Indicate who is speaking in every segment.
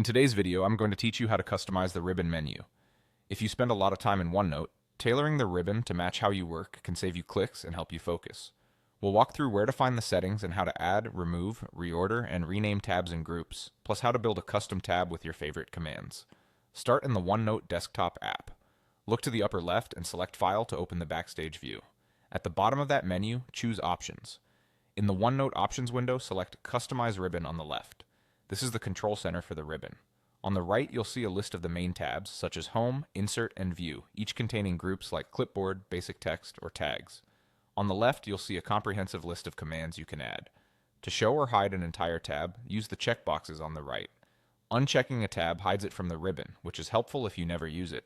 Speaker 1: In today's video, I'm going to teach you how to customize the ribbon menu. If you spend a lot of time in OneNote, tailoring the ribbon to match how you work can save you clicks and help you focus. We'll walk through where to find the settings and how to add, remove, reorder, and rename tabs and groups, plus how to build a custom tab with your favorite commands. Start in the OneNote desktop app. Look to the upper left and select File to open the Backstage view. At the bottom of that menu, choose Options. In the OneNote Options window, select Customize Ribbon on the left. This is the control center for the ribbon. On the right, you'll see a list of the main tabs, such as Home, Insert, and View, each containing groups like Clipboard, Basic Text, or Tags. On the left, you'll see a comprehensive list of commands you can add. To show or hide an entire tab, use the checkboxes on the right. Unchecking a tab hides it from the ribbon, which is helpful if you never use it.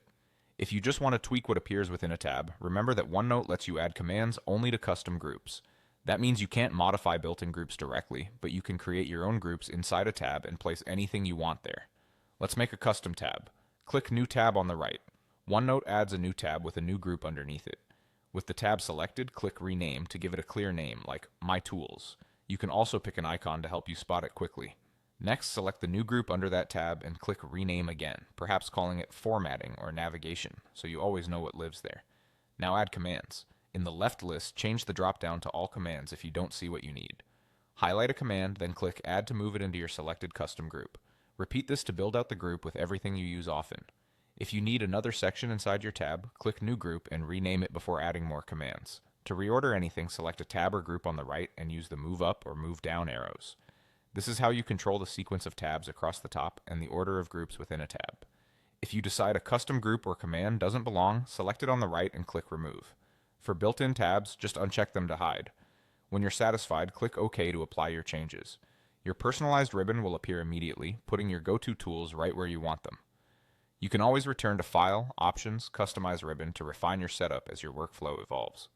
Speaker 1: If you just want to tweak what appears within a tab, remember that OneNote lets you add commands only to custom groups. That means you can't modify built-in groups directly, but you can create your own groups inside a tab and place anything you want there. Let's make a custom tab. Click New Tab on the right. OneNote adds a new tab with a new group underneath it. With the tab selected, click Rename to give it a clear name, like My Tools. You can also pick an icon to help you spot it quickly. Next, select the new group under that tab and click Rename again, perhaps calling it Formatting or Navigation, so you always know what lives there. Now add commands. In the left list, change the drop-down to All Commands if you don't see what you need. Highlight a command, then click Add to move it into your selected custom group. Repeat this to build out the group with everything you use often. If you need another section inside your tab, click New Group and rename it before adding more commands. To reorder anything, select a tab or group on the right and use the Move Up or Move Down arrows. This is how you control the sequence of tabs across the top and the order of groups within a tab. If you decide a custom group or command doesn't belong, select it on the right and click Remove. For built-in tabs, just uncheck them to hide. When you're satisfied, click OK to apply your changes. Your personalized ribbon will appear immediately, putting your go-to tools right where you want them. You can always return to File, Options, Customize Ribbon to refine your setup as your workflow evolves.